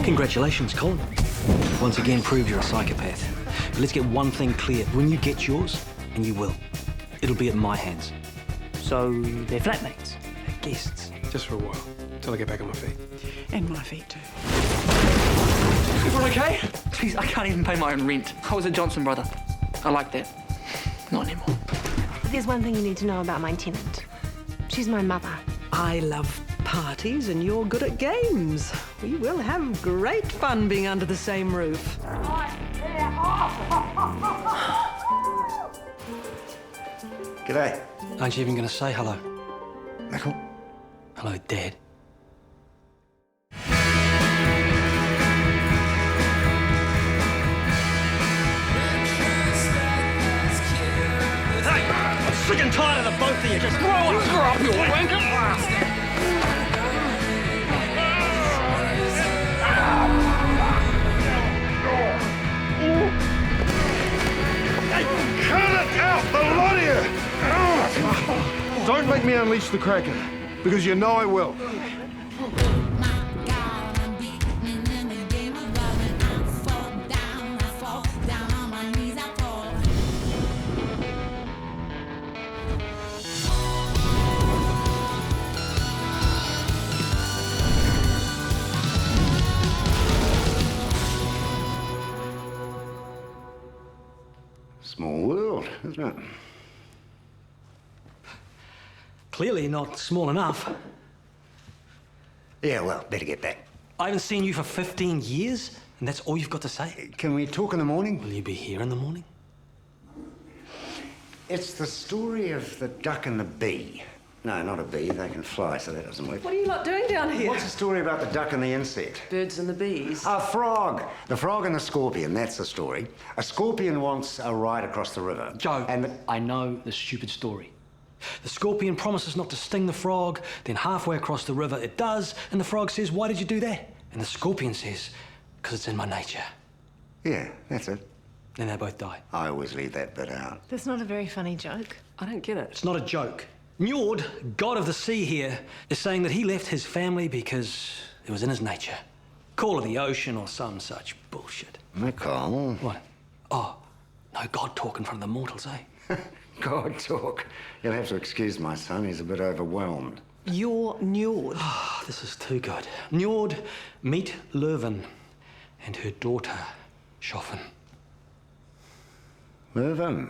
Congratulations, Colin. Once again proved you're a psychopath. But let's get one thing clear. When you get yours, and you will, it'll be at my hands. So they're flatmates? They're guests. Just for a while, till I get back on my feet. And my feet too. Everyone okay? Jeez, I can't even pay my own rent. I was a Johnson brother. I like that. Not anymore. There's one thing you need to know about my tenant. She's my mother. I love parties and you're good at games. We will have great fun being under the same roof. G'day. Aren't you even going to say hello? Michael? Hello, Dad. Hey! I'm sick and tired of the both of you. Just grow up, you wanker! Cut it out, the lot of you! Don't make me unleash the Kraken, because you know I will. Small world, isn't it? Clearly not small enough. Yeah, well, better get back. I haven't seen you for 15 years, and that's all you've got to say? Can we talk in the morning? Will you be here in the morning? It's the story of the duck and the bee. No, not a bee. They can fly, so that doesn't work. What are you lot doing down here? What's the story about the duck and the insect? Birds and the bees. A frog. The frog and the scorpion, that's the story. A scorpion wants a ride across the river. Joe, And I know the stupid story. The scorpion promises not to sting the frog, then halfway across the river it does, and the frog says, "Why did you do that?" And the scorpion says, "Because it's in my nature." yeah, that's it. Then they both die. I always leave that bit out. That's not a very funny joke. I don't get it. It's not a joke. Njörðr, god of the sea here, is saying that he left his family because it was in his nature. Call it the ocean or some such bullshit. Michael. What? Oh, no god talk in front of the mortals, eh? God talk. You'll have to excuse my son, he's a bit overwhelmed. You're Njörðr. Oh, this is too good. Njörðr, meet Lurvin and her daughter, Johan. Mervyn.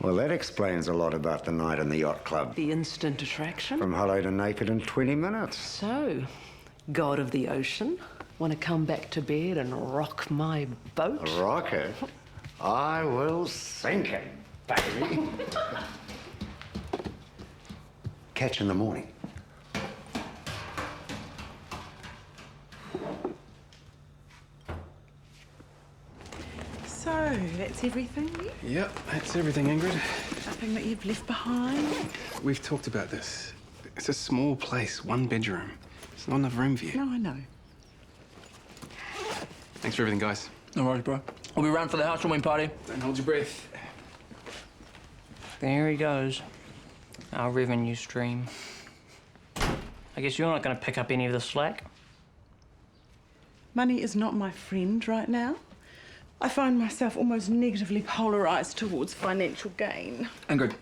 Well, that explains a lot about the night in the yacht club. The instant attraction. From hello to naked in 20 minutes. So, god of the ocean, want to come back to bed and rock my boat? A rocket? I will sink it, baby. Catch in the morning. So, that's everything? Yep, that's everything, Ingrid. Nothing that you've left behind? We've talked about this. It's a small place, one bedroom. There's not enough room for you. No, I know. Thanks for everything, guys. No worries, bro. I'll be around for the housewarming party. Don't hold your breath. There he goes. Our revenue stream. I guess you're not going to pick up any of the slack. Money is not my friend right now. I find myself almost negatively polarised towards financial gain. Ingrid,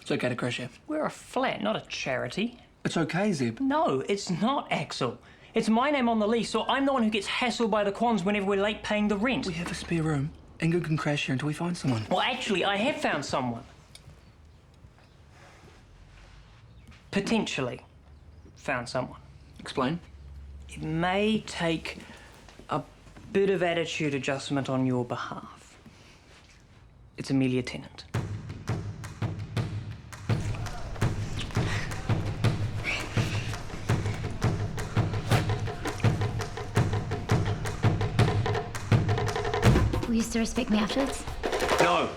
it's okay to crash here. We're a flat, not a charity. It's okay, Zeb. No, it's not, Axel. It's my name on the lease, so I'm the one who gets hassled by the Quans whenever we're late paying the rent. We have a spare room. Ingrid can crash here until we find someone. Well, actually, I have found someone. Potentially found someone. Explain. It may take a bit of attitude adjustment on your behalf. It's Amelia Tennant. Will you still respect me afterwards? No.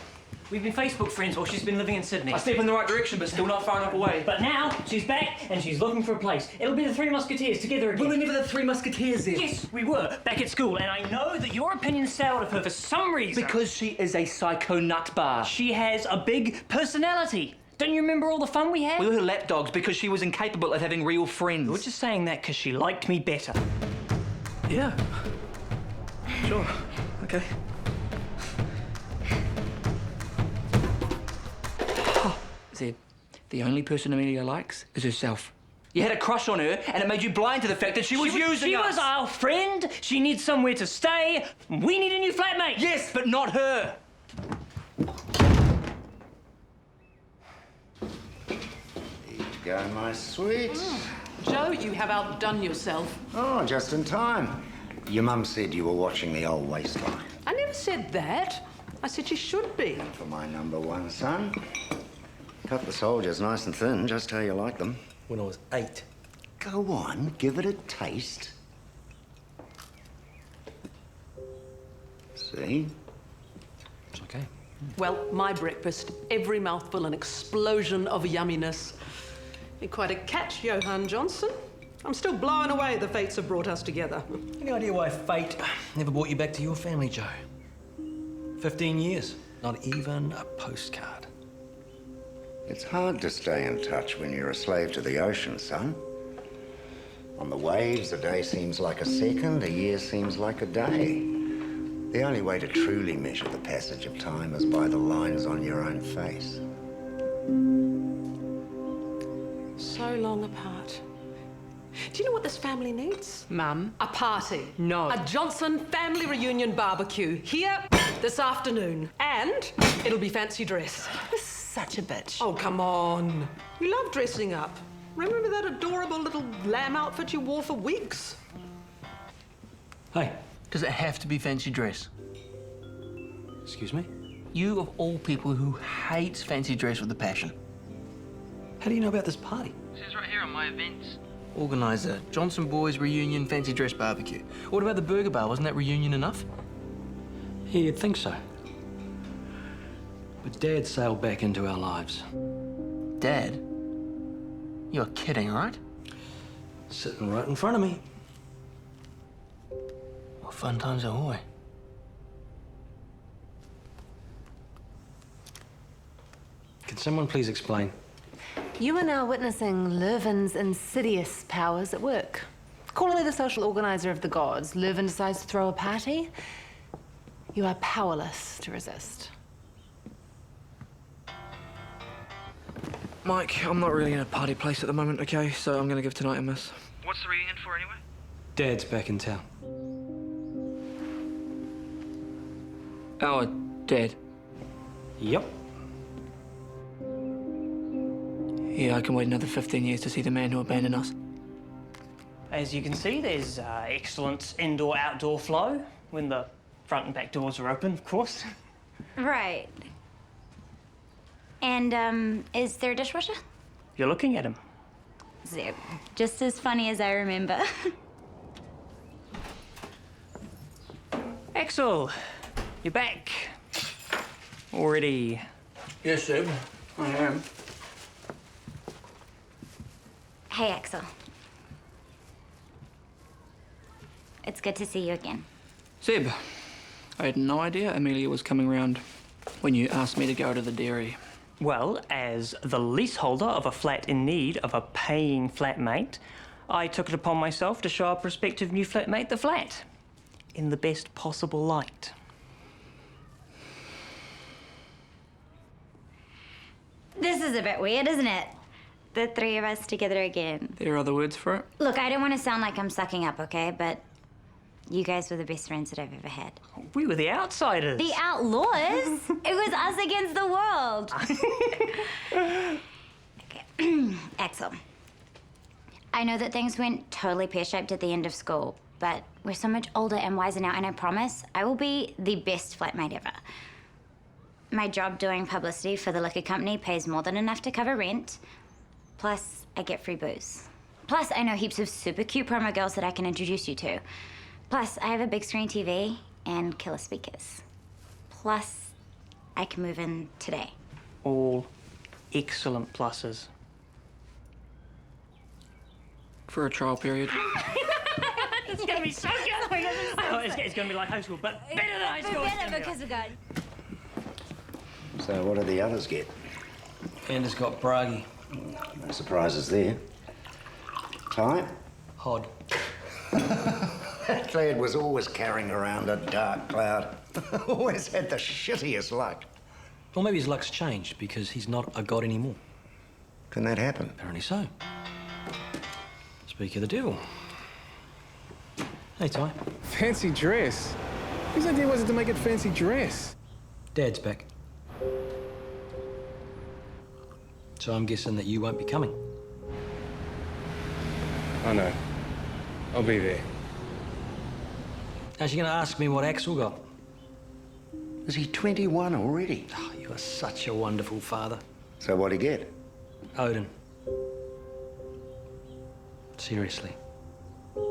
We've been Facebook friends while she's been living in Sydney. I step in the right direction, but still not far enough away. But now, she's back and she's looking for a place. It'll be the Three Musketeers together again. We were never the Three Musketeers, Zeb. Yes, we were, back at school, and I know that your opinion soured of her for some reason. Because she is a psycho nut bar. She has a big personality. Don't you remember all the fun we had? We were her lapdogs because she was incapable of having real friends. You're just saying that because she liked me better. Yeah. Sure. Okay. Oh, Zed, the only person Amelia likes is herself. You had a crush on her, and it made you blind to the fact that she was using us. She was our friend. She needs somewhere to stay. We need a new flatmate. Yes, but not her. Here you go, my sweet. Joe, you have outdone yourself. Oh, just in time. Your mum said you were watching the old waistline. I never said that. I said you should be. For my number one son. Cut the soldiers nice and thin, just how you like them. When I was 8. Go on, give it a taste. See? It's okay. Well, my breakfast, every mouthful an explosion of yumminess. You're quite a catch, Johan Johnson. I'm still blowing away the fates have brought us together. Any idea why fate never brought you back to your family, Joe? 15 years, not even a postcard. It's hard to stay in touch when you're a slave to the ocean, son. On the waves, a day seems like a second, a year seems like a day. The only way to truly measure the passage of time is by the lines on your own face. So long apart. Do you know what this family needs? Mum. A party. No. A Johnson family reunion barbecue here this afternoon. And it'll be fancy dress. Such a bitch. Oh, come on. You love dressing up. Remember that adorable little lamb outfit you wore for weeks? Hey, Does it have to be fancy dress? excuse me? You, of all people, who hates fancy dress with a passion. How do you know about this party? It says right here on my events. Organiser, Johnson Boys Reunion Fancy Dress Barbecue. What about the burger bar? Wasn't that reunion enough? Yeah, you'd think so. But Dad sailed back into our lives. Dad? You're kidding, right? Sitting right in front of me. Well, fun times ahoy. Can someone please explain? You are now witnessing Lurvin's insidious powers at work. Calling me the social organizer of the gods, Lurvin decides to throw a party. You are powerless to resist. Mike, I'm not really in a party place at the moment, okay? So I'm gonna give tonight a miss. What's the reunion for anyway? Dad's back in town. Our dad. Yep. Yeah, I can wait another 15 years to see the man who abandoned us. As you can see, there's excellent indoor-outdoor flow when the front and back doors are open, of course. Right. And, is there a dishwasher? You're looking at him. Zeb. Just as funny as I remember. Axel, you're back. Already. Yes, Seb. I am. Hey, Axel. It's good to see you again. Seb, I had no idea Amelia was coming round when you asked me to go to the dairy. Well, as the leaseholder of a flat in need of a paying flatmate, I took it upon myself to show our prospective new flatmate the flat in the best possible light. This is a bit weird, isn't it? The three of us together again. There are other words for it? Look, I don't want to sound like I'm sucking up, okay? But you guys were the best friends that I've ever had. We were the outsiders. The outlaws? It was us against the world. Okay. Axel, I know that things went totally pear-shaped at the end of school, but we're so much older and wiser now, and I promise I will be the best flatmate ever. My job doing publicity for the liquor company pays more than enough to cover rent. Plus, I get free booze. Plus, I know heaps of super cute promo girls that I can introduce you to. Plus, I have a big screen TV and killer speakers. Plus, I can move in today. All excellent pluses. For a trial period. It's gonna be so good. It's gonna be like high school, but better than high school. Better because of God. So what do the others get? Anders got Bragi. No surprises there. Type? Hod. That lad was always carrying around a dark cloud. Always had the shittiest luck. Or maybe his luck's changed because he's not a god anymore. Can that happen? Apparently so. Speak of the devil. Hey, Ty. Fancy dress? Whose idea was it to make it fancy dress? Dad's back. So I'm guessing that you won't be coming. I know. I'll be there. How's she gonna ask me what Axel got? Is he 21 already? Oh, you are such a wonderful father. So what'd he get? Odin. Seriously. The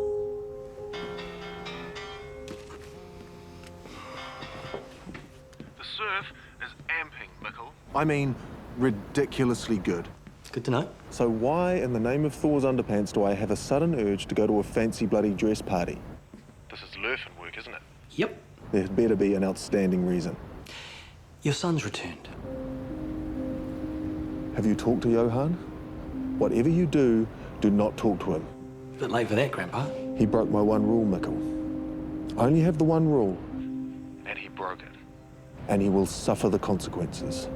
surf is amping, Mickle. I mean, ridiculously good. Good to know. So why in the name of Thor's underpants do I have a sudden urge to go to a fancy bloody dress party? This is Lurfin work, isn't it? Yep. There'd better be an outstanding reason. Your son's returned. Have you talked to Johan? Whatever you do, do not talk to him. A bit late for that, Grandpa. He broke my one rule, Mickle. I only have the one rule. And he broke it. And he will suffer the consequences.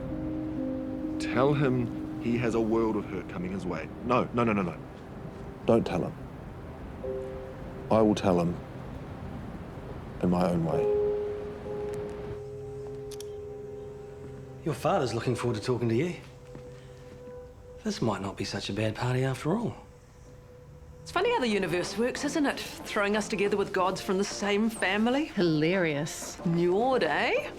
Tell him he has a world of hurt coming his way. No. Don't tell him. I will tell him in my own way. Your father's looking forward to talking to you. This might not be such a bad party after all. It's funny how the universe works, isn't it? Throwing us together with gods from the same family. Hilarious. Njörðr, eh?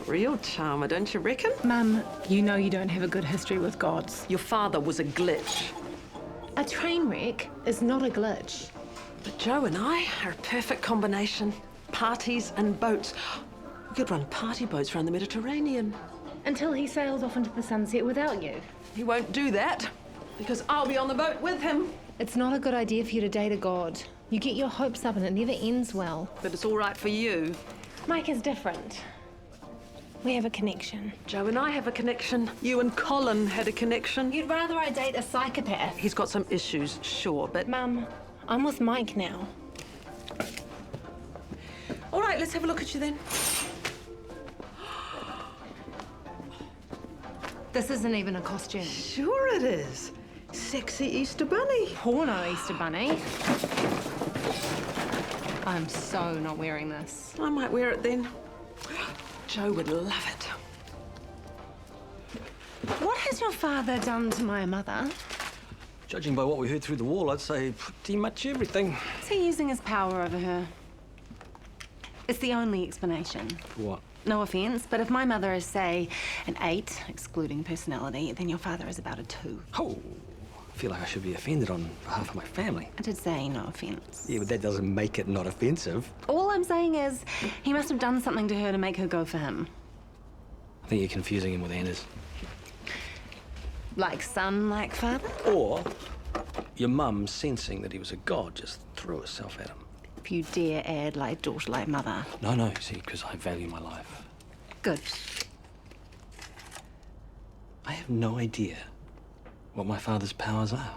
Real charmer, don't you reckon? Mum, you know you don't have a good history with gods. Your father was a glitch. A train wreck is not a glitch. But Joe and I are a perfect combination. Parties and boats. We could run party boats around the Mediterranean. Until he sails off into the sunset without you. He won't do that, because I'll be on the boat with him. It's not a good idea for you to date a god. You get your hopes up and it never ends well. But it's all right for you. Mike is different. We have a connection. Joe and I have a connection. You and Colin had a connection. You'd rather I date a psychopath. He's got some issues, sure, but... Mum, I'm with Mike now. All right, let's have a look at you then. This isn't even a costume. Sure it is. Sexy Easter Bunny. Porno Easter Bunny. I'm so not wearing this. I might wear it then. Joe would love it. What has your father done to my mother? Judging by what we heard through the wall, I'd say pretty much everything. Is he using his power over her? It's the only explanation. For what? No offense, but if my mother is, say, an 8, excluding personality, then your father is about a 2. Oh, I feel like I should be offended on behalf of my family. I did say no offense. Yeah, but that doesn't make it not offensive. All I'm saying is, he must have done something to her to make her go for him. I think you're confusing him with Anders. Like son, like father? Or your mum, sensing that he was a god, just threw herself at him. If you dare add like daughter, like mother. No, you see, because I value my life. Good. I have no idea what my father's powers are.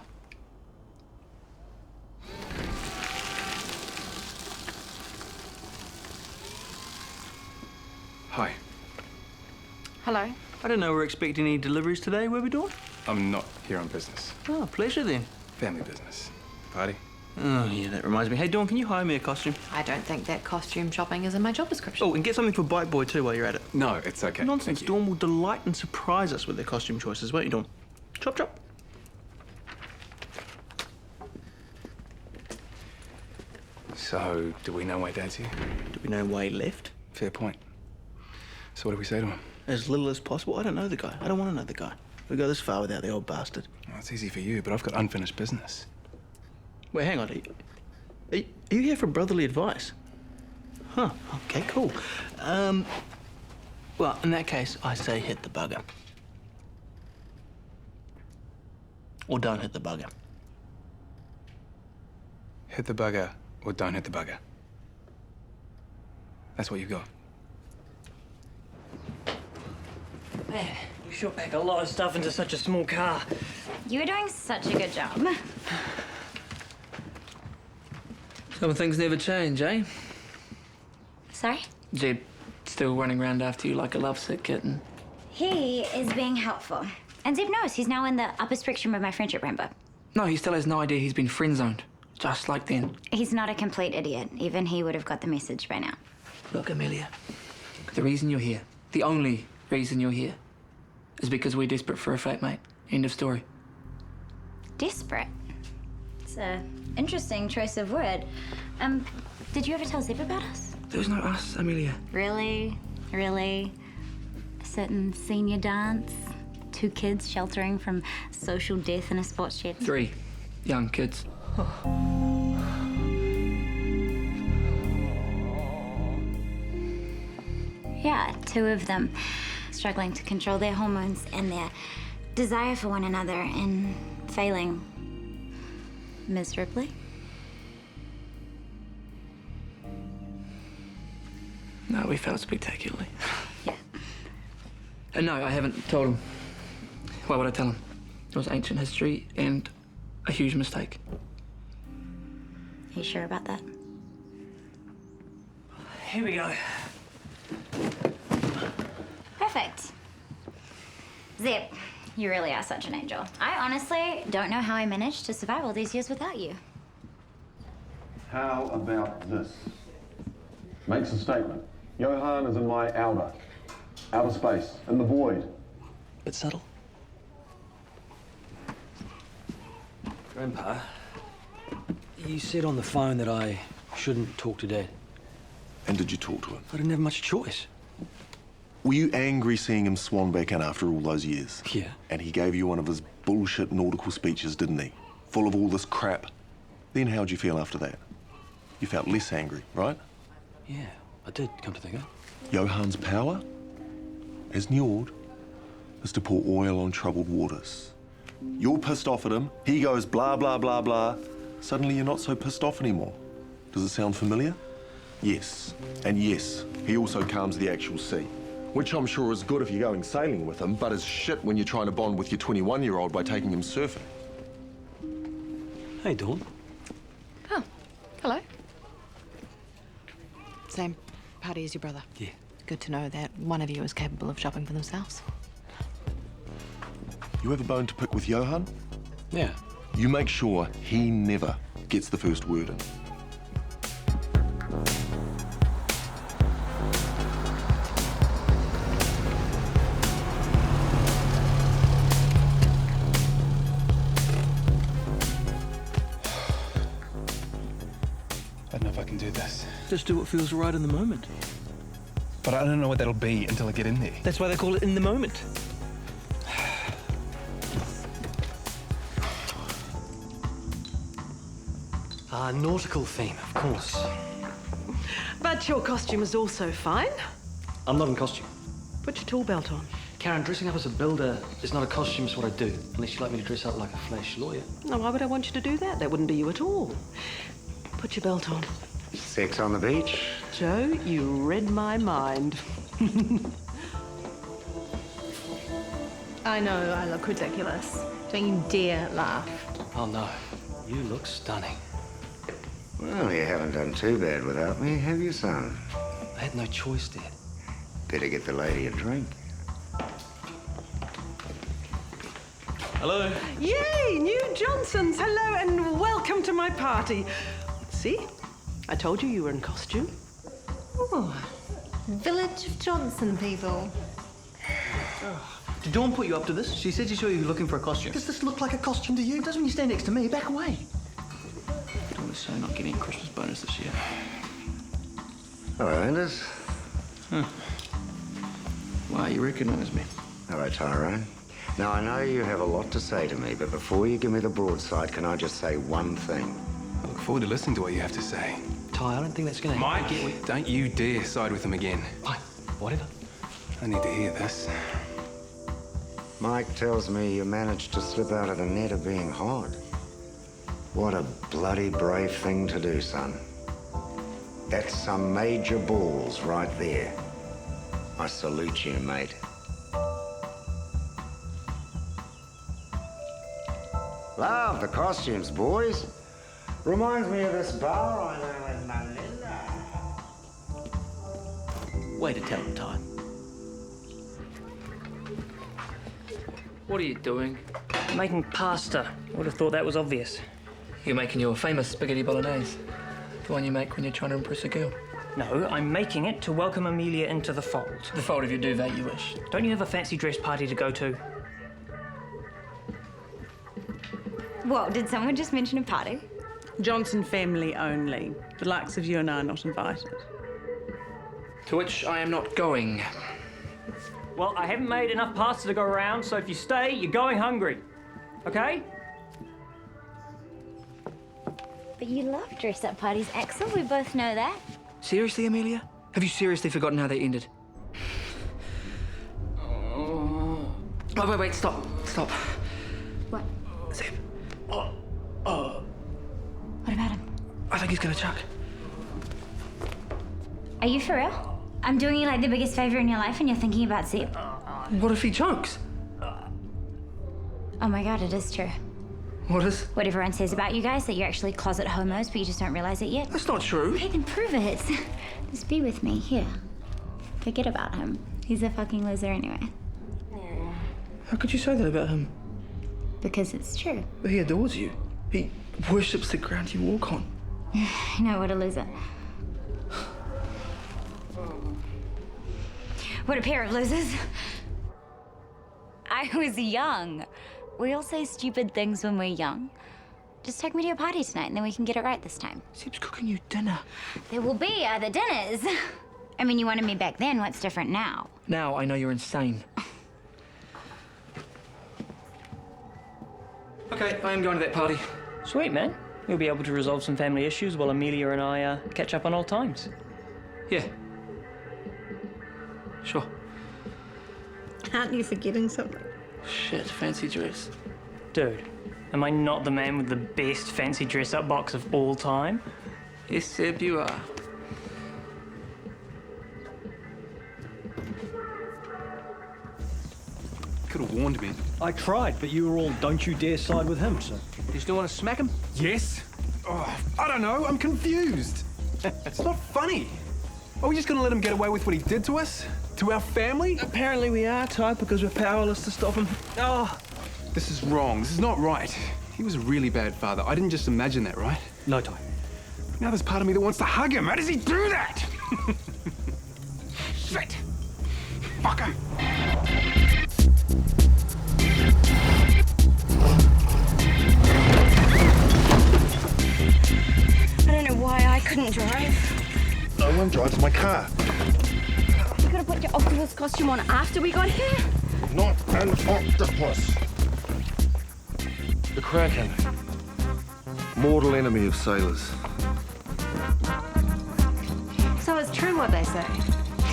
Hi. Hello. I didn't know we were expecting any deliveries today. Where are we doing? I'm not here on business. Oh, pleasure then. Family business. Party. Oh, yeah, that reminds me. Hey, Dawn, can you hire me a costume? I don't think that costume shopping is in my job description. Oh, and get something for Bike Boy too while you're at it. No, it's okay. Nonsense. Dawn will delight and surprise us with their costume choices, won't you, Dawn? Chop, chop. So, do we know why Dad's here? Do we know why he left? Fair point. So what do we say to him? As little as possible. I don't know the guy. I don't want to know the guy. We go this far without the old bastard. Well, it's easy for you, but I've got unfinished business. Wait, hang on. Are you here for brotherly advice? Huh, okay, cool. Well, in that case, I say hit the bugger. Or don't hit the bugger. Hit the bugger or don't hit the bugger. That's what you've got. Man, you sure pack a lot of stuff into such a small car. You were doing such a good job. Some things never change, eh? Sorry? Jed still running around after you like a lovesick kitten. He is being helpful. And Zeb knows he's now in the upper spectrum of my friendship rainbow. No, he still has no idea he's been friend-zoned. Just like then. He's not a complete idiot. Even he would have got the message by now. Look, Amelia, the reason you're here, the only reason you're here, is because we're desperate for a flatmate. End of story. Desperate? It's an interesting choice of word. Did you ever tell Zeb about us? There was no us, Amelia. Really? Really? A certain senior dance? 2 kids sheltering from social death in a sports shed? 3 young kids. Yeah, 2 of them struggling to control their hormones and their desire for one another and failing miserably. No, we failed spectacularly. Yeah. And no, I haven't told him. Why would I tell him? It was ancient history and a huge mistake. Are you sure about that? Here we go. Perfect. Zeb, you really are such an angel. I honestly don't know how I managed to survive all these years without you. How about this? Makes a statement. Johan is in my outer space, in the void. Bit subtle. Grandpa, you said on the phone that I shouldn't talk to Dad. And did you talk to him? I didn't have much choice. Were you angry seeing him swan back in after all those years? Yeah. And he gave you one of his bullshit nautical speeches, didn't he? Full of all this crap. Then how'd you feel after that? You felt less angry, right? Yeah, I did, come to think of it. Johan's power, as Njörðr, is to pour oil on troubled waters. You're pissed off at him, he goes blah, blah, blah, blah. Suddenly you're not so pissed off anymore. Does it sound familiar? Yes. And yes, he also calms the actual sea, which I'm sure is good if you're going sailing with him, but is shit when you're trying to bond with your 21-year-old by taking him surfing. Hey, Dawn. Oh, hello. Same party as your brother. Yeah. Good to know that one of you is capable of shopping for themselves. You have a bone to pick with Johan? Yeah. You make sure he never gets the first word in. I don't know if I can do this. Just do what feels right in the moment. But I don't know what that'll be until I get in there. That's why they call it in the moment. Nautical theme, of course. But your costume is also fine. I'm not in costume. Put your tool belt on. Karen, dressing up as a builder is not a costume, it's what I do. Unless you'd like me to dress up like a flash lawyer. No, why would I want you to do that? That wouldn't be you at all. Put your belt on. Sex on the beach? Joe, you read my mind. I know I look ridiculous. Don't you dare laugh. Oh, no. You look stunning. Well, you haven't done too bad without me, have you, son? I had no choice, Dad. Better get the lady a drink. Hello. Yay, new Johnsons. Hello and welcome to my party. See? I told you were in costume. Oh, Village of Johnson people. Did Dawn put you up to this? She said she saw you looking for a costume. Does this look like a costume to you? It does when you stand next to me. Back away. Dawn is so not getting a Christmas bonus this year. Hello, Anders. Wow, you recognise me. Hello, Tyrone. Now, I know you have a lot to say to me, but before you give me the broadside, can I just say one thing? I look forward to listening to what you have to say. Ty, I don't think that's going to Mike, don't you dare side with him again. Fine, whatever. I need to hear this. Mike tells me you managed to slip out of the net of being hot. What a bloody brave thing to do, son. That's some major balls right there. I salute you, mate. Love the costumes, boys. Reminds me of this bar I know in Manila. Way to tell the time. What are you doing? Making pasta. Would have thought that was obvious. You're making your famous spaghetti bolognese. The one you make when you're trying to impress a girl. No, I'm making it to welcome Amelia into the fold. The fold of your duvet, you wish. Don't you have a fancy dress party to go to? Whoa, did someone just mention a party? Johnson family only. The likes of you and I are not invited. To which I am not going. Well, I haven't made enough pasta to go around, so if you stay, you're going hungry. Okay? But you love dress-up parties, Axel. We both know that. Seriously, Amelia? Have you seriously forgotten how they ended? Oh, wait, stop. What? Zeb. What about him? I think he's gonna chuck. Are you for real? I'm doing you like the biggest favor in your life and you're thinking about Zeb? What if he chokes? Oh my god, it is true. What is? What everyone says about you guys, that you're actually closet homos, but you just don't realize it yet. That's not true. Okay, then prove it. Just be with me, here. Forget about him. He's a fucking loser anyway. How could you say that about him? Because it's true. But he adores you. He worships the ground you walk on. I know, what a loser. What a pair of losers. I was young. We all say stupid things when we're young. Just take me to your party tonight and then we can get it right this time. Zeb's cooking you dinner. There will be other dinners. I mean, you wanted me back then. What's different now? Now I know you're insane. Okay, I am going to that party. Sweet, man. You'll be able to resolve some family issues while Amelia and I catch up on old times. Yeah. Sure. Aren't you forgetting something? Shit, fancy dress. Dude, am I not the man with the best fancy dress-up box of all time? Yes, Zeb, you are. Could have warned me. I tried, but you were all don't you dare side with him, so. You still want to smack him? Yes? Oh, I don't know. I'm confused. It's not funny. Are we just gonna let him get away with what he did to us? To our family? Apparently we are, Ty, because we're powerless to stop him. Oh, this is wrong. This is not right. He was a really bad father. I didn't just imagine that, right? No time. Now there's part of me that wants to hug him. How does he do that? Shit. Fucker. I don't know why I couldn't drive. No one drives my car. You could have put your octopus costume on after we got here. Not an octopus. The Kraken. Mortal enemy of sailors. So it's true what they say.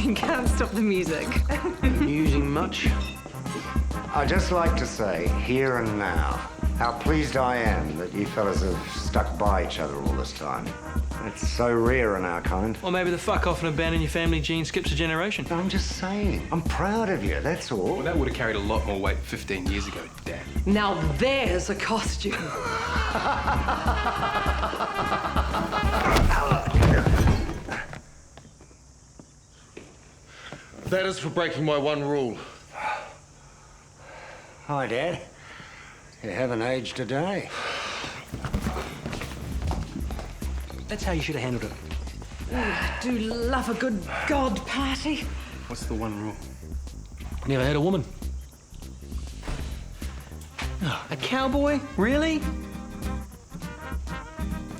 You can't stop the music. Using much? I'd just like to say, here and now, how pleased I am that you fellas have stuck by each other all this time. It's so rare in our kind. Or maybe the fuck off and abandon your family gene skips a generation. No, I'm just saying. I'm proud of you, that's all. Well, that would have carried a lot more weight 15 years ago, Dad. Now there's a costume. That is for breaking my one rule. Hi, Dad. You haven't aged a day. That's how you should have handled it. I do love a good God party. What's the one rule? Never had a woman. A cowboy? Really?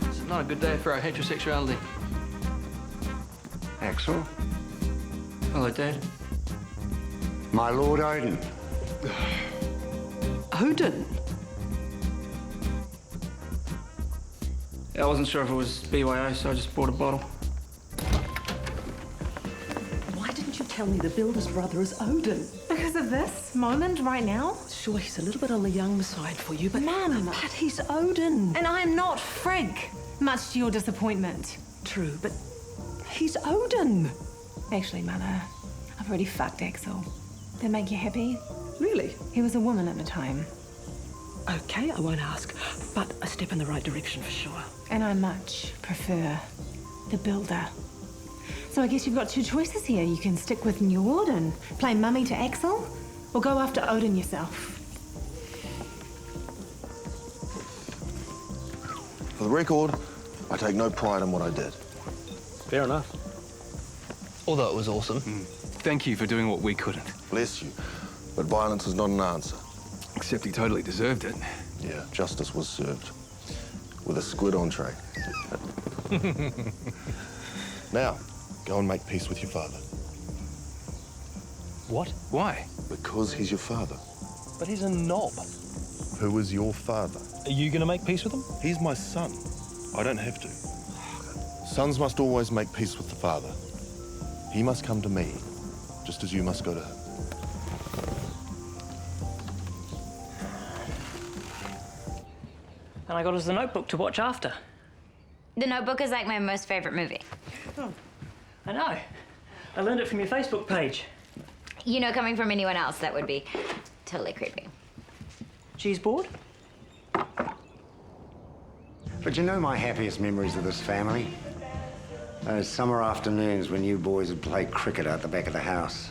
It's not a good day for our heterosexuality. Axel? Hello, Dad. My Lord Odin. Odin? I wasn't sure if it was BYO, so I just bought a bottle. Why didn't you tell me the builder's brother is Odin? Because of this moment right now? Sure, he's a little bit on the young side for you, but... Mum! But he's Odin. And I'm not Frigg, much to your disappointment. True, but he's Odin. Actually, Mother, I've already fucked Axel. That make you happy? Really? He was a woman at the time. Okay, I won't ask, but a step in the right direction for sure. And I much prefer the builder. So I guess you've got two choices here. You can stick with Njörðr and play mummy to Axel, or go after Odin yourself. For the record, I take no pride in what I did. Fair enough. Although it was awesome. Thank you for doing what we couldn't. Bless you. But violence is not an answer. Except he totally deserved it. Yeah, justice was served. With a squid entree. Now, go and make peace with your father. What? Why? Because he's your father. But he's a knob. Who is your father? Are you gonna make peace with him? He's my son. I don't have to. Sons must always make peace with the father. He must come to me, just as you must go to him. And I got us the Notebook to watch after. The Notebook is like my most favorite movie. Oh, I know. I learned it from your Facebook page. You know, coming from anyone else, that would be totally creepy. She's bored? But you know my happiest memories of this family? Those summer afternoons when you boys would play cricket out the back of the house.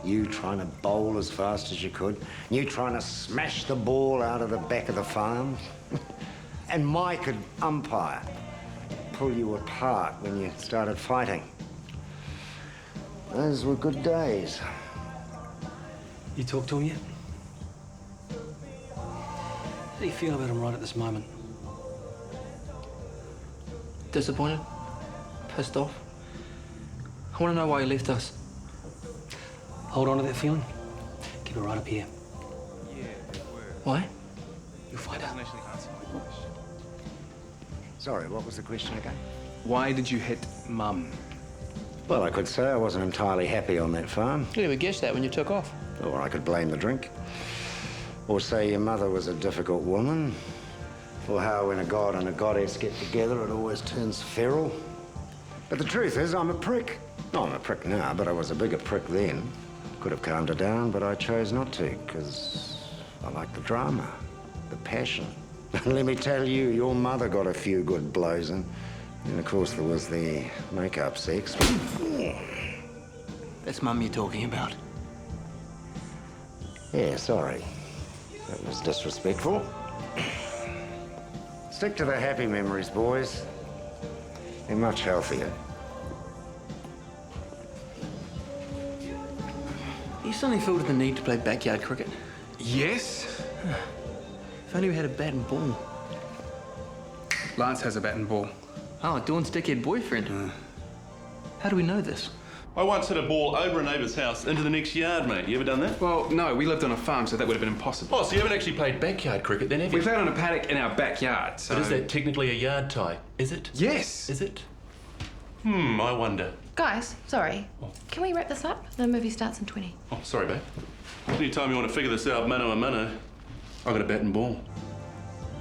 You trying to bowl as fast as you could. You trying to smash the ball out of the back of the farm. And Mike could umpire, pull you apart when you started fighting. Those were good days. You talked to him yet? How do you feel about him right at this moment? Disappointed? Pissed off? I want to know why he left us. Hold on to that feeling. Keep it right up here. Why? You'll find out. Sorry, what was the question again? Why did you hit Mum? Well, I could say I wasn't entirely happy on that farm. You never guessed that when you took off. Or I could blame the drink. Or say your mother was a difficult woman. Or how when a god and a goddess get together, it always turns feral. But the truth is, I'm a prick. No, I'm a prick now, but I was a bigger prick then. Could have calmed her down, but I chose not to, because I like the drama, the passion. Let me tell you, your mother got a few good blows in. And of course, there was the make-up sex. That's Mum you're talking about. Yeah, sorry. That was disrespectful. Stick to the happy memories, boys. They're much healthier. You suddenly felt the need to play backyard cricket. Yes? If only we had a bat and ball. Lance has a bat and ball. Oh, Dawn's dickhead boyfriend. How do we know this? I once hit a ball over a neighbour's house into the next yard, mate. You ever done that? Well, no, we lived on a farm, so that would have been impossible. Oh, so you haven't actually played backyard cricket then, have you? We played on a paddock in our backyard, so... But is that technically a yard tie? Is it? Yes. Is it? I wonder. Guys, sorry. Can we wrap this up? The movie starts in 20. Oh, sorry, babe. Anytime you want to figure this out, mano a mano, I got a bat and ball.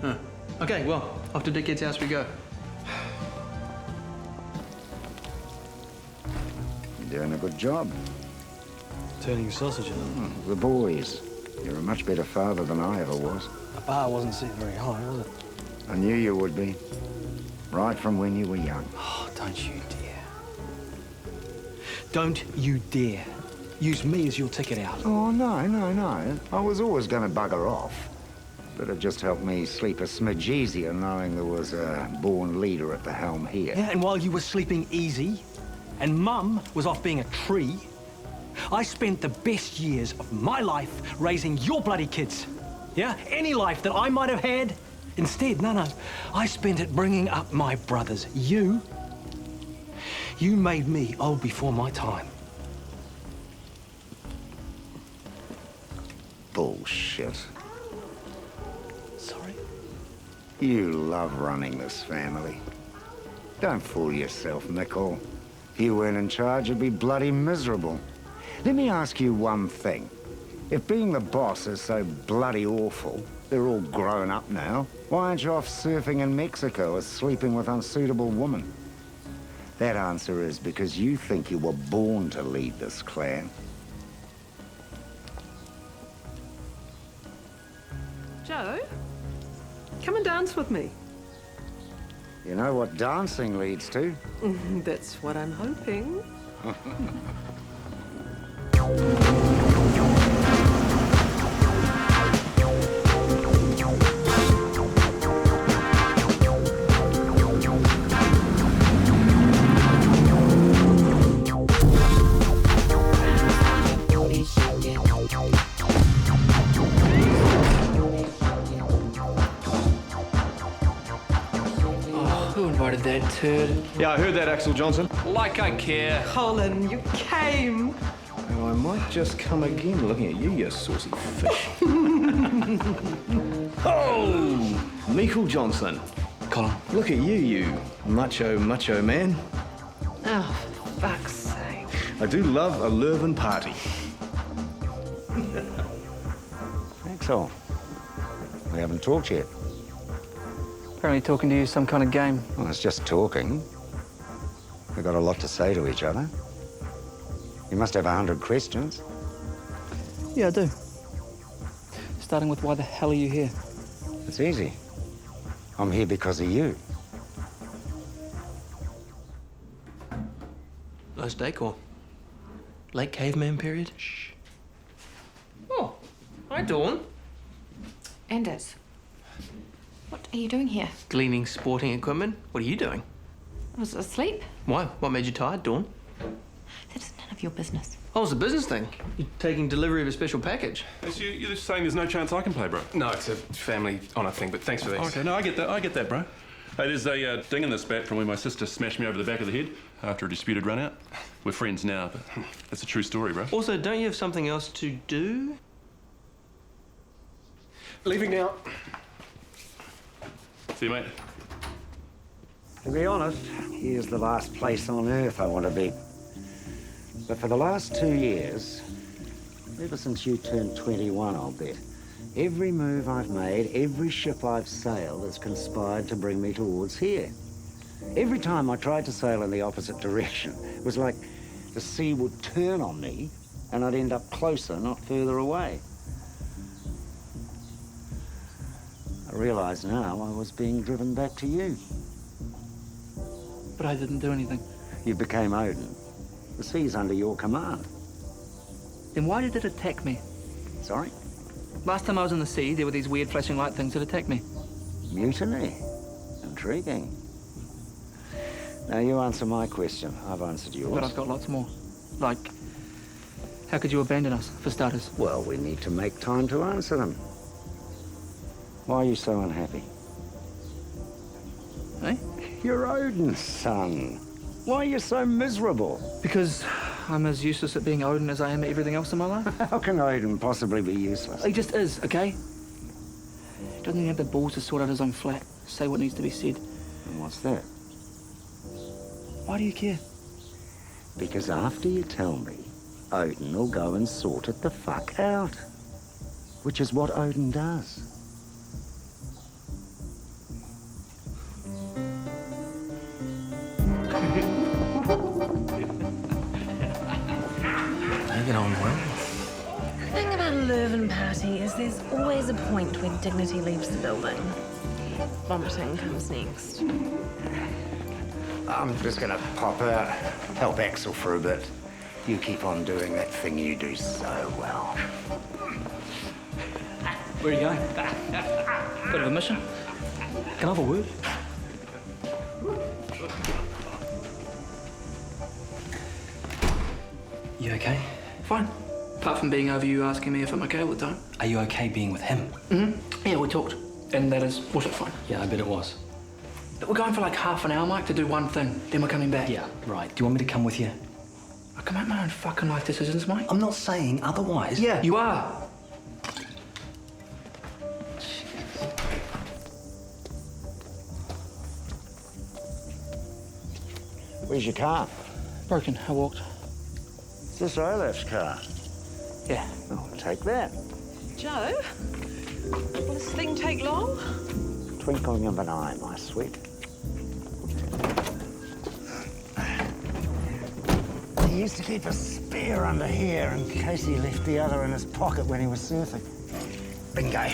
Huh. Okay, well, off to Dickhead's house we go. You're doing a good job. Turning sausage in. The boys. You're a much better father than I ever was. The bar wasn't set very high, was it? I knew you would be. Right from when you were young. Oh, don't you dare. Don't you dare. Use me as your ticket out. Oh, no. I was always going to bugger off. But it just helped me sleep a smidge easier knowing there was a born leader at the helm here. Yeah, and while you were sleeping easy, and Mum was off being a tree, I spent the best years of my life raising your bloody kids. Yeah? Any life that I might have had. Instead, no. I spent it bringing up my brothers. You made me old before my time. Bullshit. Sorry? You love running this family. Don't fool yourself, Nicole. If you weren't in charge, you'd be bloody miserable. Let me ask you one thing. If being the boss is so bloody awful, they're all grown up now, why aren't you off surfing in Mexico or sleeping with unsuitable women? That answer is because you think you were born to lead this clan. Joe, dance with me? You know what dancing leads to? That's what I'm hoping. Who invited that turd? Yeah, I heard that, Axel Johnson. Like I care. Colin, you came. And I might just come again looking at you, you saucy fish. Oh! Michael Johnson. Colin. Look at you, you macho man. Oh, for fuck's sake. I do love a Leuven party. Axel, we haven't talked yet. Apparently talking to you is some kind of game. Well, it's just talking. We've got a lot to say to each other. You must have 100 questions. Yeah, I do. Starting with why the hell are you here? It's easy. I'm here because of you. Nice decor. Late caveman period. Shh. Oh, hi, Dawn. Anders, what are you doing here? Gleaning sporting equipment. What are you doing? I was asleep. Why? What made you tired, Dawn? That is none of your business. Oh, it's a business thing. You're taking delivery of a special package. You're just saying there's no chance I can play, bro? No, it's a family honour thing, but thanks for this. Okay, no, I get that, bro. Hey, there's a ding in this bat from when my sister smashed me over the back of the head after a disputed run out. We're friends now, but that's a true story, bro. Also, don't you have something else to do? Leaving now. See you, mate. To be honest, here's the last place on earth I want to be. But for the last 2 years, ever since you turned 21, I'll bet, every move I've made, every ship I've sailed has conspired to bring me towards here. Every time I tried to sail in the opposite direction, it was like the sea would turn on me and I'd end up closer, not further away. I realise now I was being driven back to you. But I didn't do anything. You became Odin. The sea's under your command. Then why did it attack me? Sorry? Last time I was in the sea, there were these weird flashing light things that attacked me. Mutiny. Intriguing. Now you answer my question. I've answered yours. But I've got lots more. Like, how could you abandon us, for starters? Well, we need to make time to answer them. Why are you so unhappy? Eh? You're Odin's son. Why are you so miserable? Because I'm as useless at being Odin as I am at everything else in my life. How can Odin possibly be useless? He just is, okay? He doesn't even have the balls to sort out his own flat, say what needs to be said. And what's that? Why do you care? Because after you tell me, Odin will go and sort it the fuck out. Which is what Odin does. Get on well. The thing about a Leuven party is there's always a point when dignity leaves the building. Vomiting comes next. I'm just gonna pop out, help Axel for a bit. You keep on doing that thing you do so well. Where are you going? Bit of a mission. Can I have a word? You okay? Fine. Apart from being over you asking me if I'm okay all the time. Are you okay being with him? Mm-hmm. Yeah, we talked. And that is, was it fine? Yeah, I bet it was. We're going for like half an hour, Mike, to do one thing. Then we're coming back. Yeah, right. Do you want me to come with you? I can make my own fucking life decisions, Mike. I'm not saying otherwise. Yeah, you are. Where's your car? Broken. I walked. Is this Olaf's car? Yeah. Oh, take that. Joe? Will this thing take long? Twinkling of an eye, my sweet. He used to keep a spare under here in case he left the other in his pocket when he was surfing. Bingo.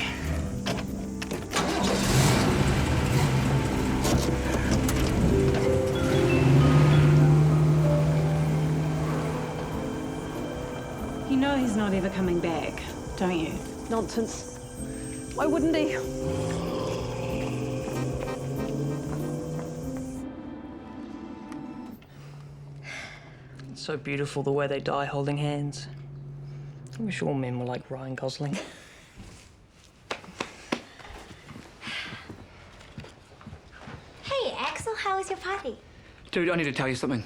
You know he's not ever coming back, don't you? Nonsense. Why wouldn't he? It's so beautiful the way they die holding hands. I wish all men were like Ryan Gosling. Hey, Axel, how was your party? Dude, I need to tell you something.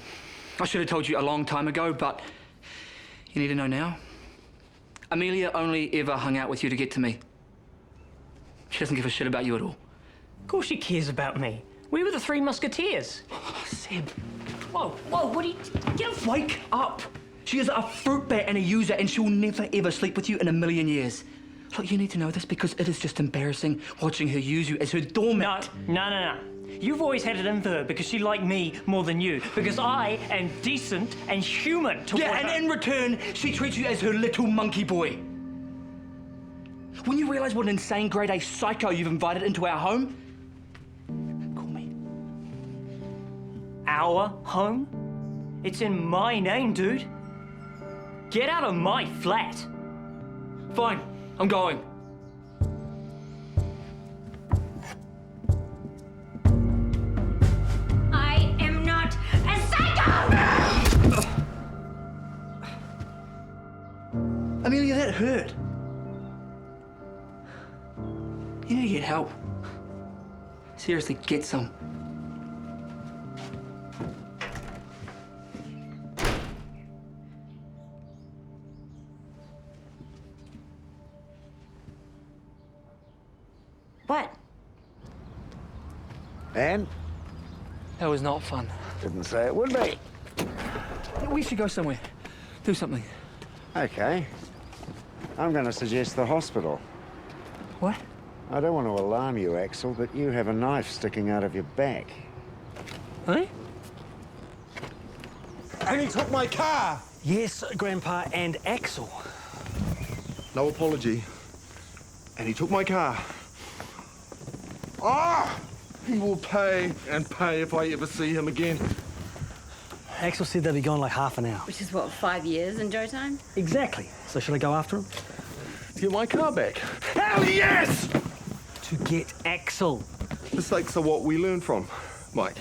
I should have told you a long time ago, but you need to know now. Amelia only ever hung out with you to get to me. She doesn't give a shit about you at all. Of course she cares about me. We were the Three Musketeers. Oh, Seb. Whoa, what are you... Get Wake up! She is a fruit bat and a user, and she'll never ever sleep with you in a million years. Look, you need to know this because it is just embarrassing watching her use you as her doormat. No. You've always had it in for her because she liked me more than you. Because I am decent and human toward her. Yeah, and in return, she treats you as her little monkey boy. When you realise what an insane grade A psycho you've invited into our home, call me. Our home? It's in my name, dude. Get out of my flat. Fine, I'm going. I am not a psycho! Amelia, that hurt. You need to get help. Seriously, get some. What? And? That was not fun. Didn't say it would be. We should go somewhere. Do something. Okay. I'm going to suggest the hospital. What? I don't want to alarm you, Axel, but you have a knife sticking out of your back. Hey? And he took my car! Yes, Grandpa, and Axel. No apology. And he took my car. Ah! He will pay and pay if I ever see him again. Axel said they'll be gone like half an hour. Which is what, 5 years in Joe time? Exactly. So should I go after him? To get my car back. Hell yes! To get Axel. Mistakes are what we learn from, Mike.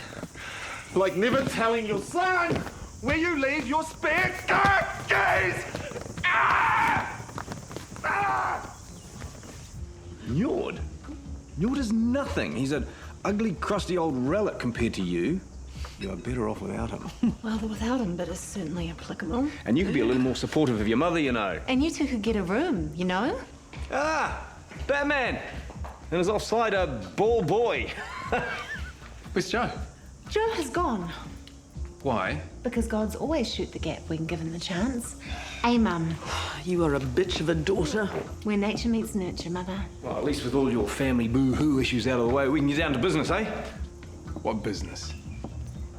Like never telling your son where you leave your spare car keys! Ah! Ah! Njörðr? Njörðr is nothing. He's an ugly, crusty old relic compared to you. You are better off without him. Well, the without him bit is certainly applicable. And you could be a little more supportive of your mother, you know. And you two could get a room, you know? Ah! Batman! And his offside, a ball boy. Where's Joe? Joe has gone. Why? Because gods always shoot the gap when given the chance. Eh, Mum? You are a bitch of a daughter. Where nature meets nurture, Mother. Well, at least with all your family boo-hoo issues out of the way, we can get down to business, eh? What business?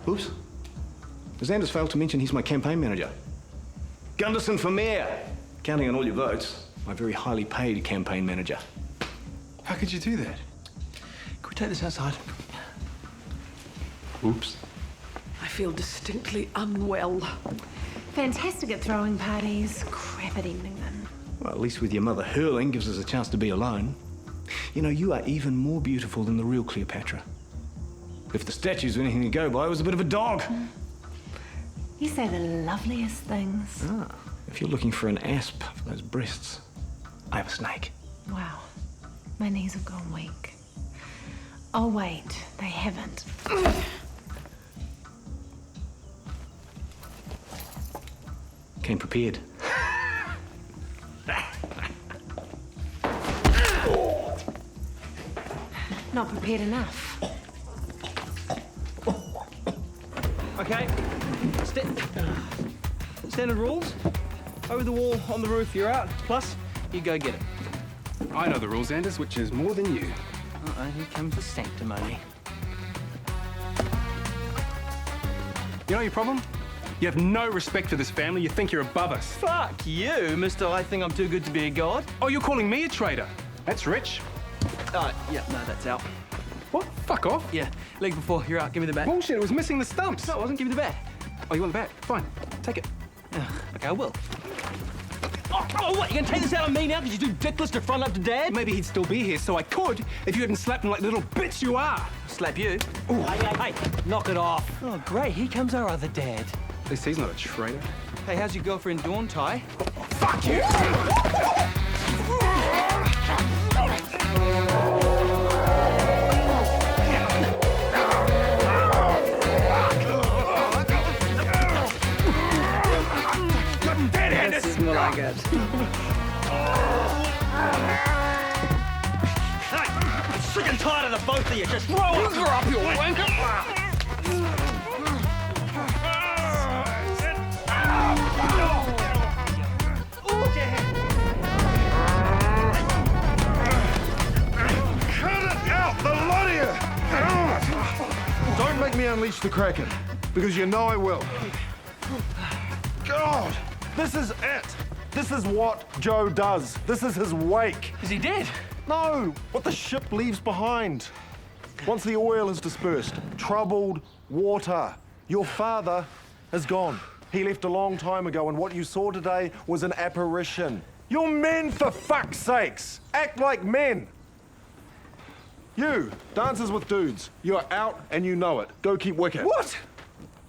Oops. Does Anders fail to mention he's my campaign manager? Gunderson for mayor. Counting on all your votes, my very highly paid campaign manager. How could you do that? Can we take this outside? Oops. I feel distinctly unwell. Fantastic at throwing parties, crap at ending them. Well, at least with your mother hurling gives us a chance to be alone. You know, you are even more beautiful than the real Cleopatra. If the statues were anything to go by, it was a bit of a dog. You say the loveliest things. Ah, if you're looking for an asp for those breasts, I have a snake. Wow. My knees have gone weak. Oh, wait. They haven't. Came prepared. Not prepared enough. Okay. Standard rules. Over the wall, on the roof, you're out. Plus, you go get it. I know the rules, Anders, which is more than you. Uh-oh, here comes the sanctimony. You know your problem? You have no respect for this family. You think you're above us. Fuck you, Mr. I think I'm too good to be a god. Oh, you're calling me a traitor? That's rich. Yeah, no, that's out. What? Fuck off. Yeah, leg before, you're out. Give me the bat. Bullshit, it was missing the stumps. No, it wasn't. Give me the bat. Oh, you want the bat? Fine. Take it. Okay, I will. Oh, what? You gonna take this out on me now because you're too dickless to front up to Dad? Maybe he'd still be here, so I could if you hadn't slapped him like the little bitch you are. Slap you. Hey, knock it off. Oh, great. Here comes our other Dad. At least he's not a traitor. Hey, how's your girlfriend Dawn, Ty? Fuck you! This is more like it. I'm sick and tired of the both of you. Just grow up. Grow up, you wanker. Cut it out, the lot of you! Don't make me unleash the Kraken, because you know I will. God, this is it. This is what Joe does. This is his wake. Is he dead? No, what the ship leaves behind. Once the oil is dispersed, troubled water. Your father has gone. He left a long time ago, and what you saw today was an apparition. You're men, for fuck's sakes. Act like men. You, dances with dudes. You're out and you know it. Go keep wicket. What?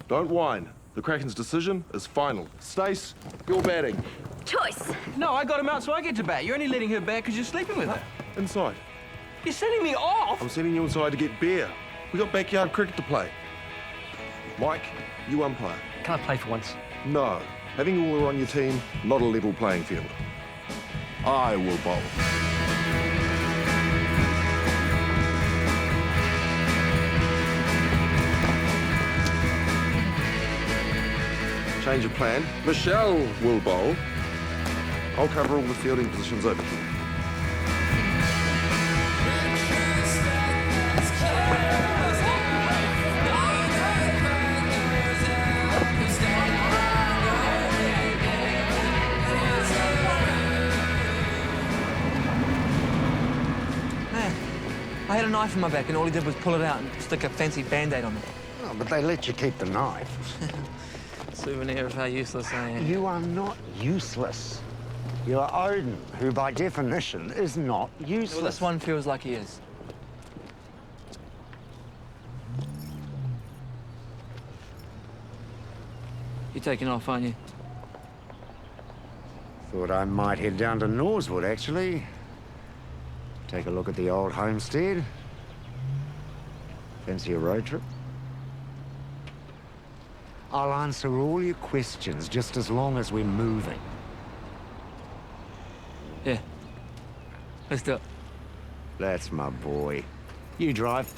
Don't whine. The Kraken's decision is final. Stace, you're batting. Choice. No, I got him out so I get to bat. You're only letting her bat because you're sleeping with her. Inside. You're sending me off? I'm sending you inside to get beer. We got backyard cricket to play. Mike, you umpire. Can I play for once? No. Having Ola on your team, not a level playing field. I will bowl. Change of plan. Michelle will bowl. I'll cover all the fielding positions over here. I had a knife in my back and all he did was pull it out and stick a fancy Band-Aid on it. Oh, but they let you keep the knife. Souvenir of how useless I am. You are not useless. You're Odin, who by definition is not useless. Well, this one feels like he is. You're taking off, aren't you? Thought I might head down to Norsewood, actually. Take a look at the old homestead. Fancy a road trip? I'll answer all your questions just as long as we're moving. Yeah. Let's do it. That's my boy. You drive.